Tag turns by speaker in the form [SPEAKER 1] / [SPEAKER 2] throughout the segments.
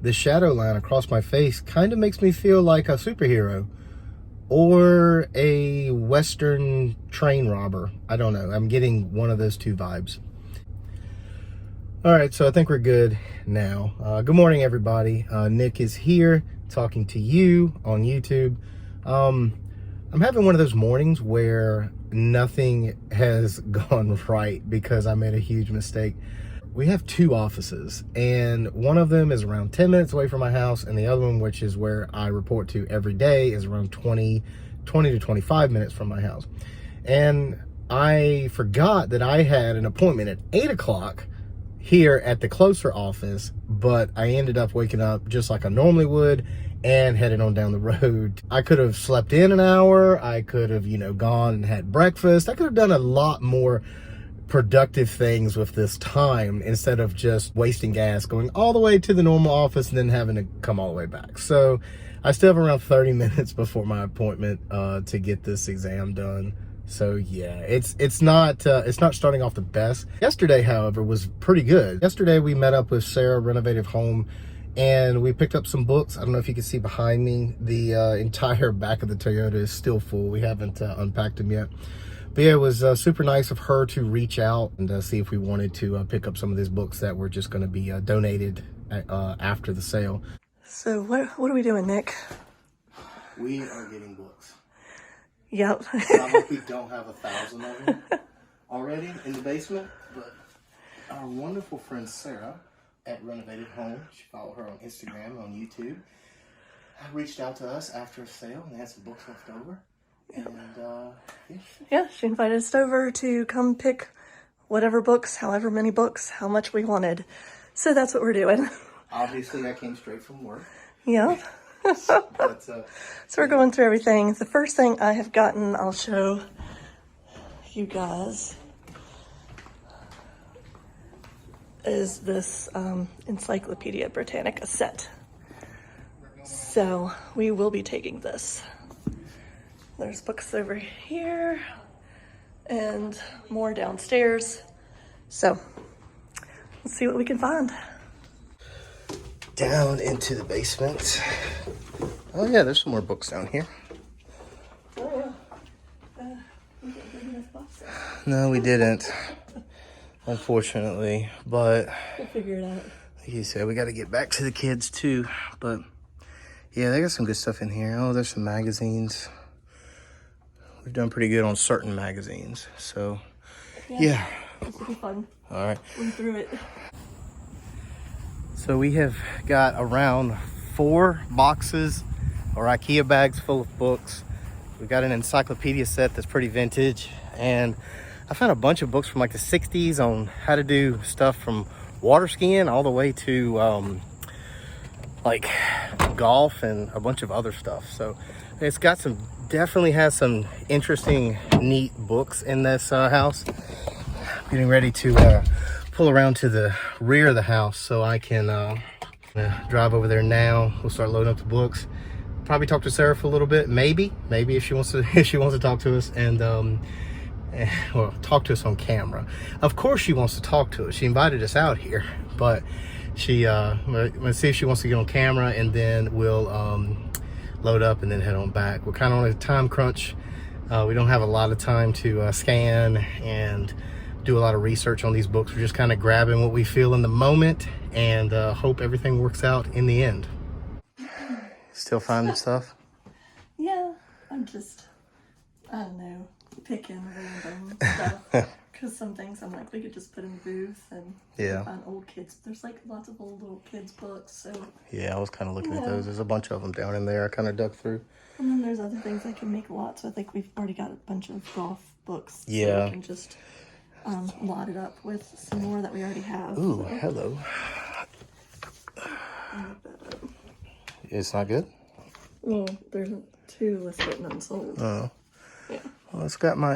[SPEAKER 1] the shadow line across my face kind of makes me feel like a superhero or a Western train robber. I don't know. I'm getting one of those two vibes. All right, so I think we're good now. Good morning, everybody. Nick is here talking to you on YouTube. I'm having one of those mornings where nothing has gone right because I made a huge mistake. We have two offices, and one of them is around 10 minutes away from my house, and the other one, which is where I report to every day, is around 20 to 25 minutes from my house. And I forgot that I had an appointment at 8 o'clock here at the closer office, but I ended up waking up just like I normally would and headed on down the road. I could have slept in an hour. I could have, gone and had breakfast. I could have done a lot more productive things with this time instead of just wasting gas going all the way to the normal office and then having to come all the way back. So I still have around 30 minutes before my appointment to get this exam done. So yeah, it's not starting off the best. Yesterday, however, was pretty good. Yesterday we met up with Sarah Renovative Home and we picked up some books. I don't know if you can see behind me, the entire back of the Toyota is still full. We haven't unpacked them yet. But yeah, it was super nice of her to reach out and see if we wanted to pick up some of these books that were just going to be donated after the sale.
[SPEAKER 2] So what are we doing, Nick?
[SPEAKER 1] We are getting books.
[SPEAKER 2] Yep.
[SPEAKER 1] Not like we don't have 1,000 of them already in the basement, but our wonderful friend Sarah at Renovated Home, she followed her on Instagram, on YouTube, reached out to us after a sale and had some books left over. And
[SPEAKER 2] yeah, she invited us over to come pick whatever books, however many books, how much we wanted. So that's what we're doing.
[SPEAKER 1] Obviously, I came straight from work.
[SPEAKER 2] Yeah.
[SPEAKER 1] But,
[SPEAKER 2] so we're going through everything. The first thing I have gotten, I'll show you guys, is this Encyclopedia Britannica set. So we will be taking this. There's books over here and more downstairs. So let's see what we can find.
[SPEAKER 1] Down into the basement. Oh yeah, there's some more books down here.
[SPEAKER 2] Oh yeah. We didn't bring enough boxes.
[SPEAKER 1] No, we didn't. Unfortunately, but
[SPEAKER 2] We'll figure it out.
[SPEAKER 1] like you said, we got to get back to the kids too. But yeah, they got some good stuff in here. Oh, there's some magazines. We've done pretty good on certain magazines, so yeah.
[SPEAKER 2] This will be fun.
[SPEAKER 1] All right.
[SPEAKER 2] We're through it.
[SPEAKER 1] So we have got around 4 boxes or IKEA bags full of books. We got an encyclopedia set that's pretty vintage, and I found a bunch of books from like the 60s on how to do stuff from water skiing all the way to like golf and a bunch of other stuff. So it's got definitely has some interesting, neat books in this house. I'm getting ready to pull around to the rear of the house so I can drive over there now. We'll start loading up the books. Probably talk to Sarah for a little bit, maybe if she wants to talk to us and well, talk to us on camera. Of course she wants to talk to us. She invited us out here, but she let's see if she wants to get on camera, and then we'll load up and then head on back. We're kind of on a time crunch. We don't have a lot of time to scan and do a lot of research on these books. We're just kind of grabbing what we feel in the moment and hope everything works out in the end. Still finding stuff?
[SPEAKER 2] Yeah, I'm just, I don't know, picking random stuff. Because some things I'm like, we could just put in the booth and find old kids. There's like lots of old little kids books, so.
[SPEAKER 1] Yeah, I was kind of looking at those. There's a bunch of them down in there. I kind of dug through.
[SPEAKER 2] And then there's other things I can make lots. So I think we've already got a bunch of golf books.
[SPEAKER 1] Yeah.
[SPEAKER 2] So we can just lot it up with some more that we already have.
[SPEAKER 1] Ooh,
[SPEAKER 2] so.
[SPEAKER 1] hello. It's not good?
[SPEAKER 2] Well, there's 2 listed and unsold.
[SPEAKER 1] Oh.
[SPEAKER 2] Yeah.
[SPEAKER 1] Well, it's got my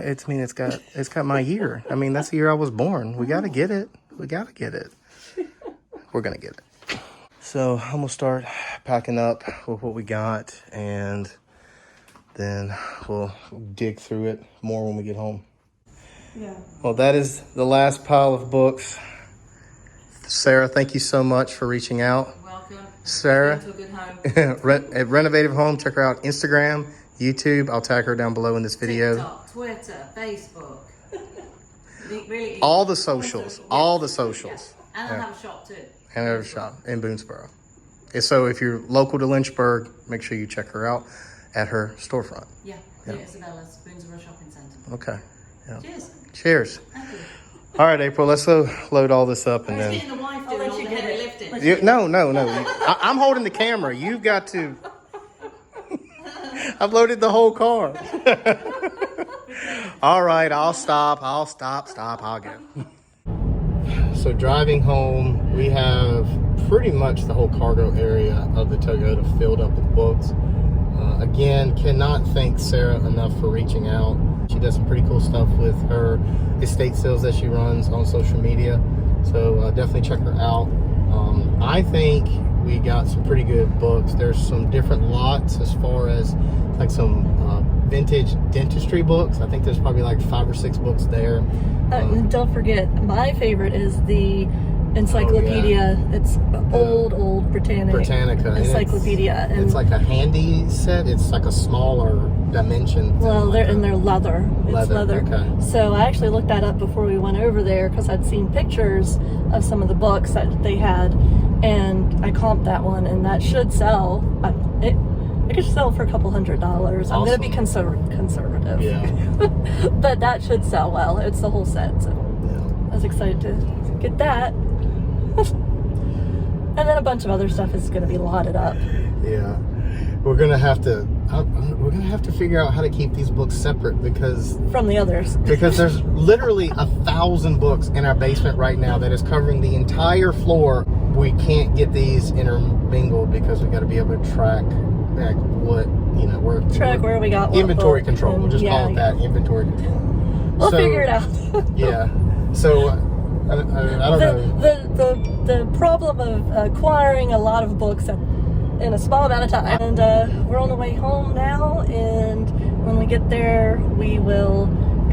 [SPEAKER 1] year. I mean, that's the year I was born. We gotta get it. We're gonna get it. So I'm gonna start packing up with what we got, and then we'll dig through it more when we get home.
[SPEAKER 2] Yeah.
[SPEAKER 1] Well, that is the last pile of books. Sarah, thank you so much for reaching out.
[SPEAKER 3] Welcome.
[SPEAKER 1] Sarah
[SPEAKER 3] To a good home.
[SPEAKER 1] at Renovative Home. Check her out. Instagram, YouTube. I'll tag her down below in this video.
[SPEAKER 3] TikTok, Twitter, Facebook. Really
[SPEAKER 1] All the socials. All the socials.
[SPEAKER 3] Yeah. And I have a shop too.
[SPEAKER 1] And I have a shop in Boonesboro. And so if you're local to Lynchburg, make sure you check her out at her storefront.
[SPEAKER 3] Yeah. Isabella's Boonesboro Shopping Centre.
[SPEAKER 1] Okay. Yeah.
[SPEAKER 3] Cheers.
[SPEAKER 1] Cheers.
[SPEAKER 3] Thank you.
[SPEAKER 1] All right, April, let's load all this up and
[SPEAKER 3] Getting
[SPEAKER 1] then...
[SPEAKER 3] the wife doing all the heavy lifting.
[SPEAKER 1] No. I'm holding the camera. You've got to... I've loaded the whole car. All right, I'll stop. I'll go. So driving home, we have pretty much the whole cargo area of the Toyota filled up with books. Again, cannot thank Sarah enough for reaching out. She does some pretty cool stuff with her estate sales that she runs on social media. So definitely check her out. I think we got some pretty good books. There's some different lots as far as like some vintage dentistry books. I think there's probably like 5 or 6 books there.
[SPEAKER 2] Don't forget, my favorite is the encyclopedia.
[SPEAKER 1] Oh, yeah.
[SPEAKER 2] It's old Britannica encyclopedia.
[SPEAKER 1] It's like a handy set. It's like a smaller dimension.
[SPEAKER 2] Well, they're leather. It's leather.
[SPEAKER 1] Okay.
[SPEAKER 2] So I actually looked that up before we went over there because I'd seen pictures of some of the books that they had, and I comped that one, and that should sell. It could sell for a couple $100.
[SPEAKER 1] Awesome.
[SPEAKER 2] I'm gonna be conservative.
[SPEAKER 1] Yeah.
[SPEAKER 2] But that should sell well. It's the whole set, so
[SPEAKER 1] Yeah.
[SPEAKER 2] I was excited to get that. And then a bunch of other stuff is gonna be lotted up.
[SPEAKER 1] Yeah. We're gonna have to figure out how to keep these books separate because
[SPEAKER 2] From the others.
[SPEAKER 1] because there's literally 1,000 books in our basement right now that is covering the entire floor. We can't get these intermingled because we got to be able to track like what we're
[SPEAKER 2] Where we got what
[SPEAKER 1] inventory
[SPEAKER 2] book,
[SPEAKER 1] control. We'll just call it that, inventory control.
[SPEAKER 2] We'll figure it out.
[SPEAKER 1] Yeah. So I don't know.
[SPEAKER 2] The problem of acquiring a lot of books in a small amount of time. And we're on the way home now, and when we get there, we will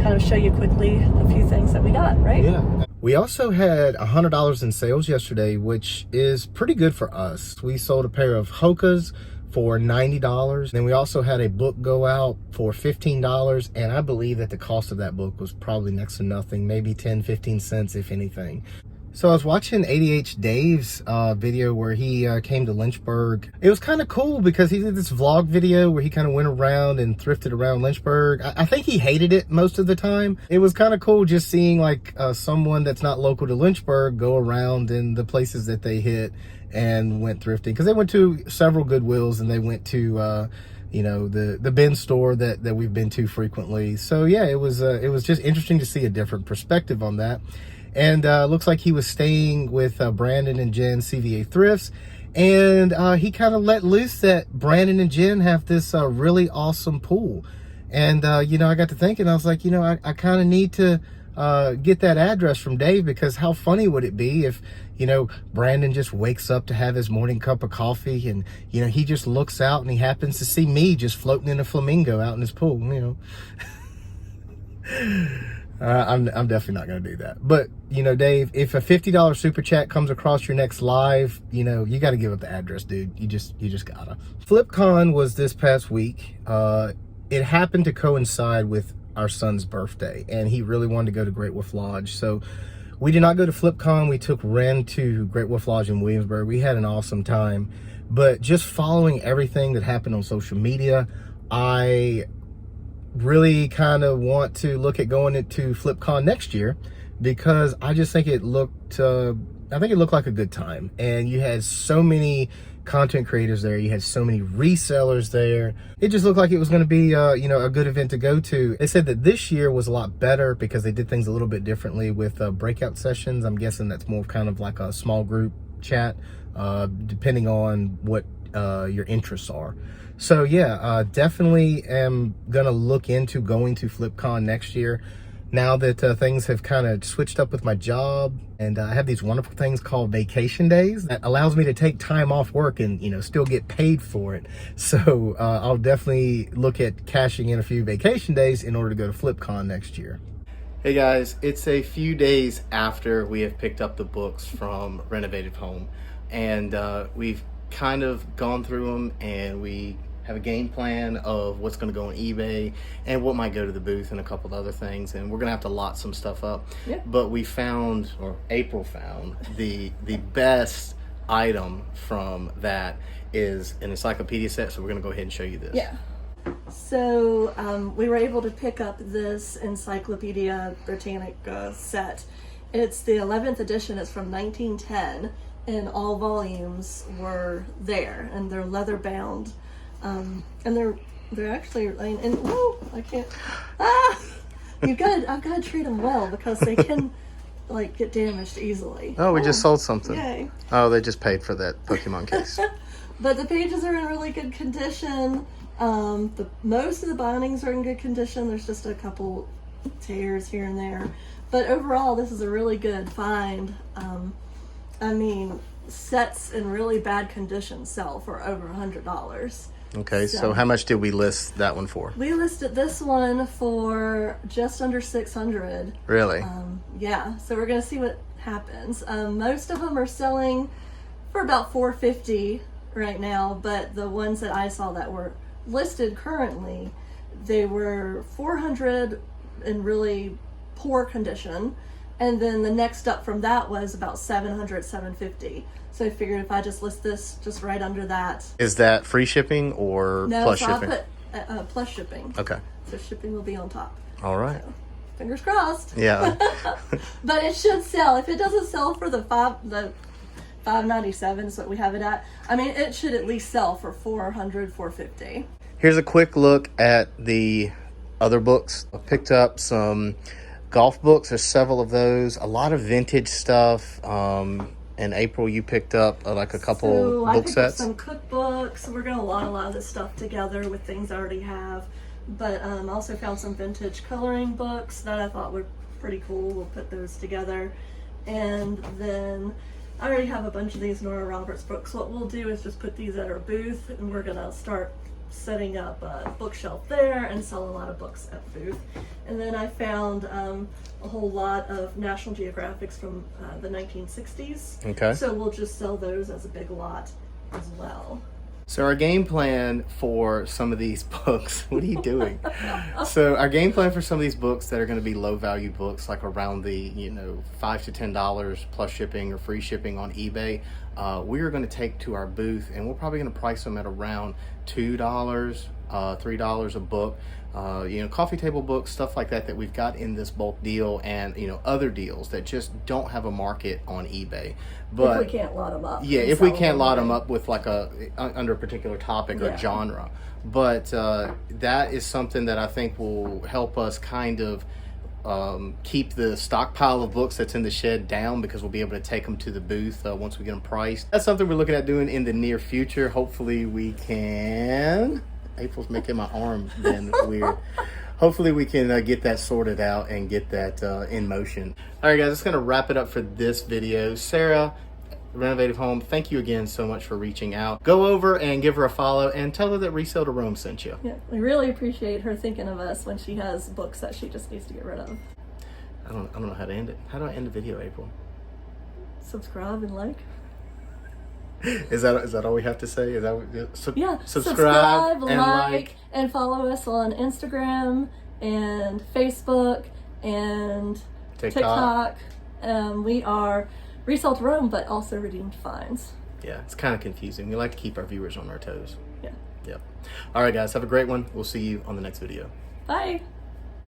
[SPEAKER 2] kind of show you quickly a few things that we got, right?
[SPEAKER 1] Yeah. We also had $100 in sales yesterday, which is pretty good for us. We sold a pair of Hokas for $90. Then we also had a book go out for $15, and I believe that the cost of that book was probably next to nothing, maybe 10-15 cents if anything. So I was watching ADH Dave's video where he came to Lynchburg. It was kind of cool because he did this vlog video where he kind of went around and thrifted around Lynchburg. I think he hated it most of the time. It was kind of cool just seeing like someone that's not local to Lynchburg go around in the places that they hit and went thrifting, because they went to several Goodwills and they went to the bin store that we've been to frequently. So yeah, it was just interesting to see a different perspective on that. And looks like he was staying with Brandon and Jen CVA Thrifts, and he kind of let loose that Brandon and Jen have this really awesome pool. And I got to thinking, I was like, I kind of need to get that address from Dave, because how funny would it be if Brandon just wakes up to have his morning cup of coffee, and he just looks out and he happens to see me just floating in a flamingo out in his pool. I'm definitely not going to do that. But, Dave, if a $50 super chat comes across your next live, you got to give up the address, dude. You just gotta. FlipCon was this past week. It happened to coincide with our son's birthday, and he really wanted to go to Great Wolf Lodge. So we did not go to FlipCon. We took Ren to Great Wolf Lodge in Williamsburg. We had an awesome time. But just following everything that happened on social media, I really kind of want to look at going into FlipCon next year, because I just think it looked like a good time. And you had so many content creators there, you had so many resellers there. It just looked like it was going to be a good event to go to. They said that this year was a lot better because they did things a little bit differently with breakout sessions. I'm guessing that's more kind of like a small group chat, depending on what your interests are. So yeah, definitely am gonna look into going to FlipCon next year, now that things have kind of switched up with my job, and I have these wonderful things called vacation days that allows me to take time off work and still get paid for it. So I'll definitely look at cashing in a few vacation days in order to go to FlipCon next year. Hey guys, it's a few days after we have picked up the books from Renovative Home. and we've kind of gone through them, and we have a game plan of what's going to go on eBay and what might go to the booth and a couple of other things, and we're going to have to lot some stuff up.
[SPEAKER 2] Yeah.
[SPEAKER 1] But we found, or April found, the best item from that is an encyclopedia set, so we're going to go ahead and show you this.
[SPEAKER 2] Yeah. So we were able to pick up this Encyclopedia Britannica set. It's the 11th edition. It's from 1910, and all volumes were there, and they're leather bound. And they're actually, and whoa, I can't. I've got to treat them well because they can like get damaged easily.
[SPEAKER 1] Oh, we just sold something.
[SPEAKER 2] Yay.
[SPEAKER 1] Oh, they just paid for that Pokemon case.
[SPEAKER 2] But the pages are in really good condition. Most of the bindings are in good condition. There's just a couple tears here and there. But overall, this is a really good find. I mean, sets in really bad condition sell for over $100.
[SPEAKER 1] Okay, so how much did we list that one for?
[SPEAKER 2] We listed this one for just under $600.
[SPEAKER 1] Really?
[SPEAKER 2] Yeah, so we're gonna see what happens. Most of them are selling for about $450 right now, but the ones that I saw that were listed currently, they were $400 in really poor condition, and then the next up from that was about $700, $750. So I figured if I just list this just right under that.
[SPEAKER 1] Is that free shipping or plus shipping?
[SPEAKER 2] No, so I put plus shipping.
[SPEAKER 1] Okay.
[SPEAKER 2] So shipping will be on top.
[SPEAKER 1] All right.
[SPEAKER 2] So, fingers crossed.
[SPEAKER 1] Yeah.
[SPEAKER 2] But it should sell. If it doesn't sell for the $5.97 is what we have it at, I mean, it should at least sell for $400, $450.
[SPEAKER 1] Here's a quick look at the other books. I picked up some golf books. There's several of those. A lot of vintage stuff. In April, you picked up like a couple book sets.
[SPEAKER 2] Some cookbooks. We're going to lot a lot of this stuff together with things I already have. But also found some vintage coloring books that I thought were pretty cool. We'll put those together. And then I already have a bunch of these Nora Roberts books. What we'll do is just put these at our booth, and we're going to start setting up a bookshelf there and sell a lot of books at the booth. And then I found a whole lot of National Geographics from the 1960s.
[SPEAKER 1] Okay.
[SPEAKER 2] So we'll just sell those as a big lot as well.
[SPEAKER 1] So our game plan for some of these books, what are you doing? So our game plan for some of these books that are going to be low value books, like around the, $5 to $10 plus shipping or free shipping on eBay, we are going to take to our booth, and we're probably going to price them at around $2, $3 a book. Coffee table books, stuff like that we've got in this bulk deal, and other deals that just don't have a market on eBay. But
[SPEAKER 2] if we can't lot them up.
[SPEAKER 1] Yeah, if we can't lot them up with like under a particular topic or genre. But that is something that I think will help us kind of keep the stockpile of books that's in the shed down, because we'll be able to take them to the booth once we get them priced. That's something we're looking at doing in the near future. Hopefully we can. April's making my arm bend weird. Hopefully we can get that sorted out and get that in motion. All right, guys, that's going to wrap it up for this video. Sarah, Renovative Home, thank you again so much for reaching out. Go over and give her a follow and tell her that Resale to Rome sent you.
[SPEAKER 2] Yeah, we really appreciate her thinking of us when she has books that she just needs to get rid of.
[SPEAKER 1] I don't know how to end it. How do I end the video, April?
[SPEAKER 2] Subscribe and like.
[SPEAKER 1] Is that all we have to say? Is that
[SPEAKER 2] subscribe
[SPEAKER 1] and like,
[SPEAKER 2] and follow us on Instagram and Facebook and TikTok. We are Resale to Rome, but also Redeemed Finds.
[SPEAKER 1] Yeah, it's kind of confusing. We like to keep our viewers on their toes.
[SPEAKER 2] Yeah.
[SPEAKER 1] Yep. All right, guys, have a great one. We'll see you on the next video.
[SPEAKER 2] Bye.